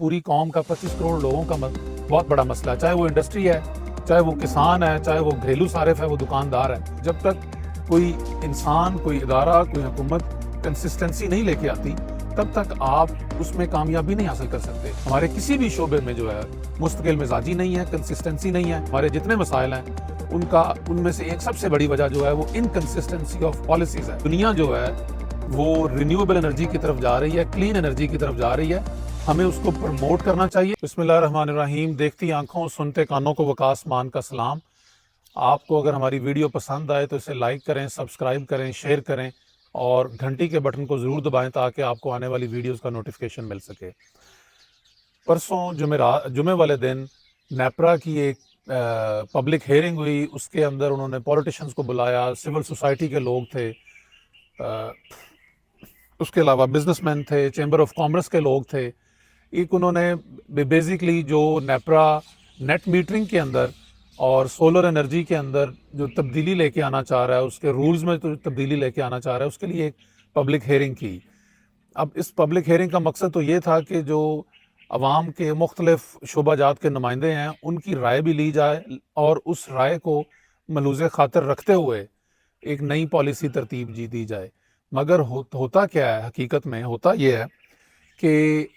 पूरी कौम का 25 करोड़ लोगों का बहुत बड़ा मसला है, चाहे वो इंडस्ट्री है, चाहे वो किसान है, चाहे वो घरेलू सारिफ है, वो दुकानदार है। जब तक कोई इंसान, कोई इदारा, कोई हुकूमत कंसिस्टेंसी नहीं लेके आती, तब तक आप उसमें कामयाबी नहीं हासिल कर सकते। हमारे किसी भी शोबे में जो है मुस्तकिल मिजाजी नहीं है, कंसिस्टेंसी नहीं है। हमारे जितने मसाइल हैं उनमें से एक सबसे बड़ी वजह जो है वो इनकंसिस्टेंसी ऑफ पॉलिसीज है। दुनिया जो है वो रिन्यूएबल एनर्जी की तरफ जा रही है, क्लीन एनर्जी की तरफ जा रही है, हमें उसको प्रमोट करना चाहिए। बिस्मिल्लाहिर्रहमानिर्रहीम। देखती आंखों सुनते कानों को वकास मान का सलाम। आपको अगर हमारी वीडियो पसंद आए तो इसे लाइक करें, सब्सक्राइब करें, शेयर करें और घंटी के बटन को ज़रूर दबाएं ताकि आपको आने वाली वीडियोस का नोटिफिकेशन मिल सके। परसों जुमे वाले दिन नेपरा की एक पब्लिक हेयरिंग हुई। उसके अंदर उन्होंने पॉलिटिशियंस को बुलाया, सिविल सोसाइटी के लोग थे, उसके अलावा बिजनेसमैन थे, चैम्बर ऑफ कॉमर्स के लोग थे। एक उन्होंने बेसिकली जो नेपरा नेट मीटरिंग के अंदर और सोलर एनर्जी के अंदर जो तब्दीली लेके आना चाह रहा है, उसके रूल्स में तो तब्दीली लेके आना चाह रहा है, उसके लिए एक पब्लिक हेयरिंग की। अब इस पब्लिक हेयरिंग का मकसद तो ये था कि जो अवाम के मुख्तलिफ शोबाजात के नुमाइंदे हैं उनकी राय भी ली जाए और उस राय को मलूज़ खातर रखते हुए एक नई पॉलिसी तरतीब दी जाए। मगर होता क्या है, हकीकत में होता ये है कि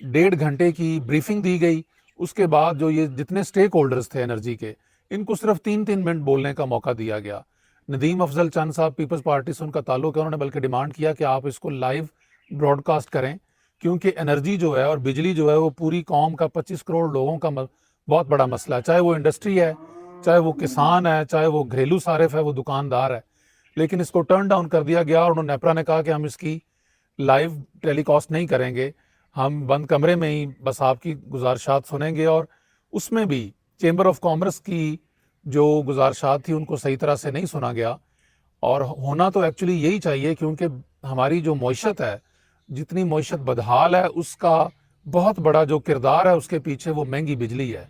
1.5 घंटे की ब्रीफिंग दी गई। उसके बाद जो ये जितने स्टेक होल्डर्स थे एनर्जी के, इनको सिर्फ 3-3 मिनट बोलने का मौका दिया गया। नदीम अफजल चंद साहब पीपल्स पार्टी से उनका ताल्लुक है, उन्होंने बल्कि डिमांड किया कि आप इसको लाइव ब्रॉडकास्ट करें, क्योंकि एनर्जी जो है और बिजली जो है वो पूरी कौम का 25 करोड़ लोगों का बहुत बड़ा मसला है। चाहे वो इंडस्ट्री है, चाहे वो किसान है, चाहे वो घरेलू सारिफ है, वो दुकानदार है। लेकिन इसको टर्न डाउन कर दिया गया और उन्होंने नेपरा ने कहा कि हम इसकी लाइव टेलीकास्ट नहीं करेंगे, हम बंद कमरे में ही बस आपकी गुजारिशात सुनेंगे। और उसमें भी चैम्बर ऑफ कॉमर्स की जो गुजारिशात थी उनको सही तरह से नहीं सुना गया। और होना तो एक्चुअली यही चाहिए, क्योंकि हमारी जो मईशत है, जितनी मईशत बदहाल है, उसका बहुत बड़ा जो किरदार है उसके पीछे वो महंगी बिजली है।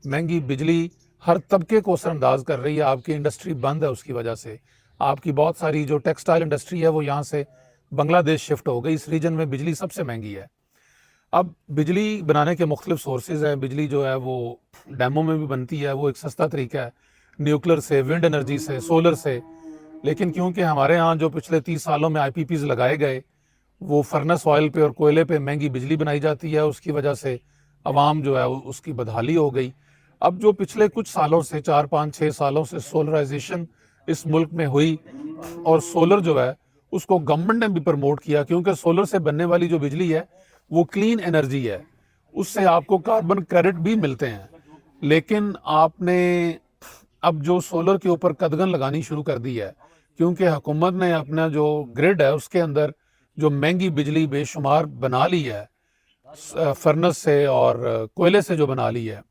महंगी बिजली हर तबके को असरअंदाज कर रही है। आपकी इंडस्ट्री बंद है, उसकी वजह से आपकी बहुत सारी जो टेक्सटाइल इंडस्ट्री है वो यहाँ से बांग्लादेश शिफ्ट हो गई। इस रीजन में बिजली सबसे महंगी है। अब बिजली बनाने के मुख्तलिफ सोर्सेज हैं। बिजली जो है वो डैमों में भी बनती है, वो एक सस्ता तरीका है, न्यूक्लियर से, विंड एनर्जी से, सोलर से। लेकिन क्योंकि हमारे यहाँ जो पिछले 30 सालों में IPPs लगाए गए, वो फर्नेस ऑयल पे और कोयले पे महंगी बिजली बनाई जाती है, उसकी वजह से अवाम जो है उसकी बदहाली हो गई। अब जो पिछले कुछ सालों से 4-5-6 सालों से सोलराइजेशन इस मुल्क में हुई और सोलर जो है उसको गवर्नमेंट ने भी प्रमोट किया, क्योंकि सोलर से बनने वाली जो बिजली है वो क्लीन एनर्जी है, उससे आपको कार्बन क्रेडिट भी मिलते हैं। लेकिन आपने अब जो सोलर के ऊपर कदगन लगानी शुरू कर दी है, क्योंकि हुकूमत ने अपना जो ग्रिड है उसके अंदर जो महंगी बिजली बेशुमार बना ली है, फर्नेस से और कोयले से जो बना ली है,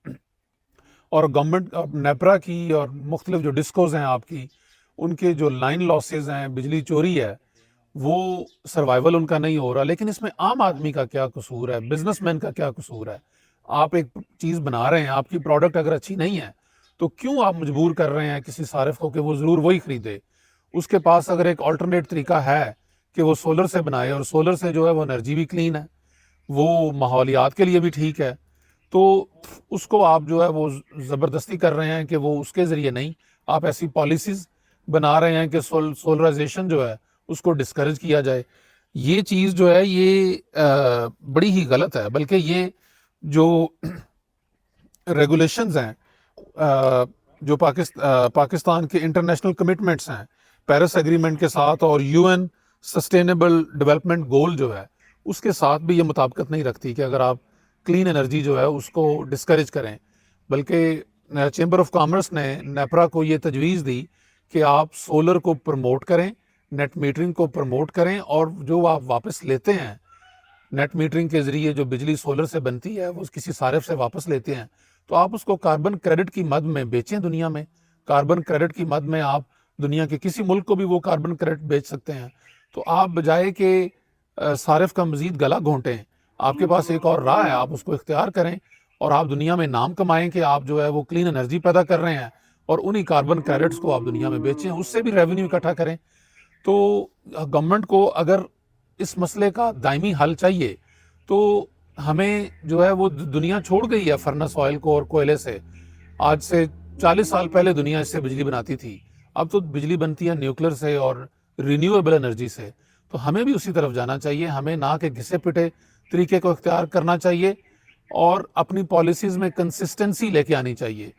और गवर्नमेंट नेपरा की और मुख्तलिफ जो डिस्कोज हैं आपकी, उनके जो लाइन लॉसेज हैं, बिजली चोरी है, वो सर्वाइवल उनका नहीं हो रहा। लेकिन इसमें आम आदमी का क्या कसूर है, बिजनेसमैन का क्या कसूर है? आप एक चीज़ बना रहे हैं, आपकी प्रोडक्ट अगर अच्छी नहीं है तो क्यों आप मजबूर कर रहे हैं किसी सारिफ को कि वो ज़रूर वही खरीदे? उसके पास अगर एक अल्टरनेट तरीका है कि वो सोलर से बनाए, और सोलर से जो है वो एनर्जी भी क्लीन है, वो माहौलियात के लिए भी ठीक है, तो उसको आप जो है वो ज़बरदस्ती कर रहे हैं कि वो उसके ज़रिए नहीं, आप ऐसी पॉलिसीज़ बना रहे हैं कि सोलराइजेशन जो है उसको डिस्करेज किया जाए। ये चीज़ जो है ये बड़ी ही गलत है। बल्कि ये जो रेगुलेशंस हैं, जो पाकिस्तान के इंटरनेशनल कमिटमेंट्स हैं पेरिस एग्रीमेंट के साथ और UN सस्टेनेबल डेवलपमेंट गोल जो है उसके साथ भी ये मुताबिकत नहीं रखती कि अगर आप क्लीन एनर्जी जो है उसको डिस्करेज करें। बल्कि चैम्बर ऑफ कॉमर्स ने नेपरा को ये तजवीज़ दी कि आप सोलर को प्रमोट करें, नेट मीटरिंग को प्रमोट करें, और जो आप वापस लेते हैं नेट मीटरिंग के ज़रिए जो बिजली सोलर से बनती है वो किसी सारिफ से वापस लेते हैं, तो आप उसको कार्बन क्रेडिट की मद में बेचें। दुनिया में कार्बन क्रेडिट की मद में आप दुनिया के किसी मुल्क को भी वो कार्बन क्रेडिट बेच सकते हैं। तो आप बजाय कि सारिफ का मज़ीद गला घोंटें, आपके पास एक और राह है, आप उसको इख्तियार करें और आप दुनिया में नाम कमाएं कि आप जो है वो क्लीन एनर्जी पैदा कर रहे हैं, और उन्हीं कार्बन क्रेडिट्स को आप दुनिया में बेचें, उससे भी रेवेन्यू इकट्ठा करें। तो गवर्नमेंट को अगर इस मसले का दायमी हल चाहिए तो ہمیں جو ہے وہ دنیا چھوڑ گئی ہے فرنس آئل کو اور کوئلے سے. آج سے 40 سال پہلے دنیا اس سے بجلی بناتی تھی. اب تو بجلی بنتی ہے نیوکلر سے اور رینیویبل انرجی سے. تو ہمیں بھی اسی طرف جانا چاہیے. ہمیں نہ کہ گھسے پٹے طریقے کو اختیار کرنا چاہیے اور اپنی پالیسیز میں کنسسٹنسی لے کے آنی چاہیے.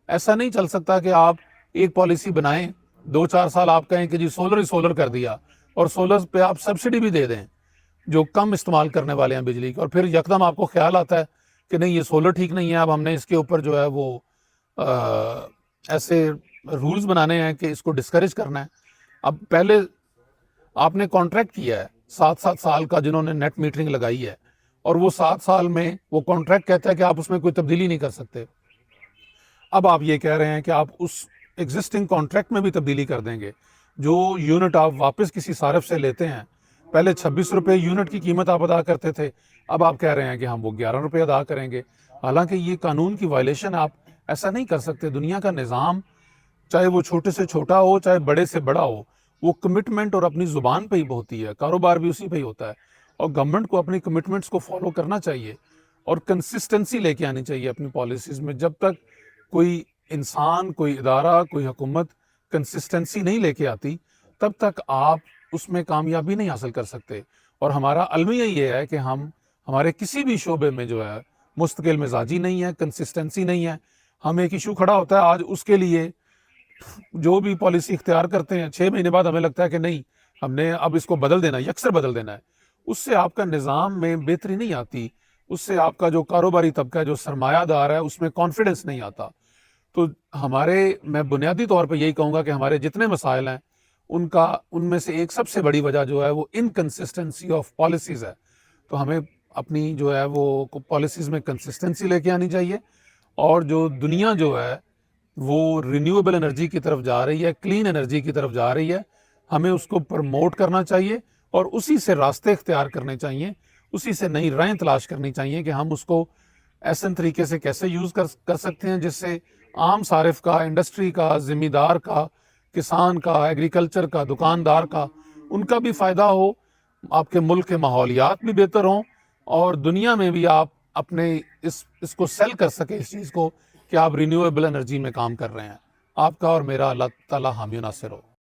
ایسا نہیں چل سکتا کہ آپ ایک پالیسی بنائیں, 2-4 سال آپ کہیں کہ جی سولر ہی سولر کر دیا, اور سولر پہ آپ سبسڈی بھی دے دیں جو کم استعمال کرنے والے ہیں بجلی کی, اور پھر یکدم آپ کو خیال آتا ہے کہ نہیں یہ سولر ٹھیک نہیں ہے, اب ہم نے اس کے اوپر جو ہے وہ ایسے رولز بنانے ہیں کہ اس کو ڈسکریج کرنا ہے. اب پہلے آپ نے کانٹریکٹ کیا ہے 7 سال کا جنہوں نے نیٹ میٹرنگ لگائی ہے, اور وہ 7 سال میں وہ کانٹریکٹ کہتا ہے کہ آپ اس میں کوئی تبدیلی نہیں کر سکتے. اب آپ یہ کہہ رہے ہیں کہ آپ اس ایگزسٹنگ کانٹریکٹ میں بھی تبدیلی کر دیں گے. جو یونٹ آپ واپس کسی صارف سے لیتے ہیں, پہلے 26 روپے یونٹ کی قیمت آپ ادا کرتے تھے, اب آپ کہہ رہے ہیں کہ ہم وہ 11 روپے ادا کریں گے. حالانکہ یہ قانون کی وائلیشن, آپ ایسا نہیں کر سکتے. دنیا کا نظام چاہے وہ چھوٹے سے چھوٹا ہو چاہے بڑے سے بڑا ہو, وہ کمٹمنٹ اور اپنی زبان پہ ہی ہوتی ہے. کاروبار بھی اسی پہ ہی ہوتا ہے, اور گورنمنٹ کو اپنی کمٹمنٹس کو فالو کرنا چاہیے اور کنسسٹنسی لے کے آنی چاہیے اپنی پالیسیز میں. جب تک کوئی انسان, کوئی ادارہ, کوئی حکومت کنسسٹنسی نہیں لے کے آتی, تب تک آپ اس میں کامیابی نہیں حاصل کر سکتے. اور ہمارا المیہ یہ ہے کہ ہمارے کسی بھی شعبے میں جو ہے مستقل مزاجی نہیں ہے, کنسسٹنسی نہیں ہے. ہم ایک ایشو کھڑا ہوتا ہے آج, اس کے لیے جو بھی پالیسی اختیار کرتے ہیں 6 مہینے بعد ہمیں لگتا ہے کہ نہیں ہم نے اب اس کو بدل دینا ہے, یکسر بدل دینا ہے. اس سے آپ کا نظام میں بہتری نہیں آتی, اس سے آپ کا جو کاروباری طبقہ ہے, جو سرمایہ دار ہے, اس میں کانفیڈنس نہیں آتا. تو میں بنیادی طور پہ یہی کہوں گا کہ ہمارے جتنے مسائل ہیں ان میں سے ایک سب سے بڑی وجہ جو ہے وہ انکنسسٹنسی آف پالیسیز ہے. تو ہمیں اپنی جو ہے وہ پالیسیز میں کنسسٹنسی لے کے آنی چاہیے, اور جو دنیا جو ہے وہ رینیویبل انرجی کی طرف جا رہی ہے, کلین انرجی کی طرف جا رہی ہے, ہمیں اس کو پروموٹ کرنا چاہیے اور اسی سے راستے اختیار کرنے چاہیے, اسی سے نئی راہیں تلاش کرنی چاہیے کہ ہم اس کو ایسے طریقے سے کیسے یوز کر سکتے ہیں جس سے عام صارف کا, انڈسٹری کا, ذمہ دار کا, کسان کا, ایگریکلچر کا, دکاندار کا, ان کا بھی فائدہ ہو, آپ کے ملک کے ماحولیات بھی بہتر ہوں, اور دنیا میں بھی آپ اپنے اس کو سیل کر سکیں, اس چیز کو کہ آپ رینیویبل انرجی میں کام کر رہے ہیں. آپ کا اور میرا اللہ تعالیٰ حامی و ناصر ہو.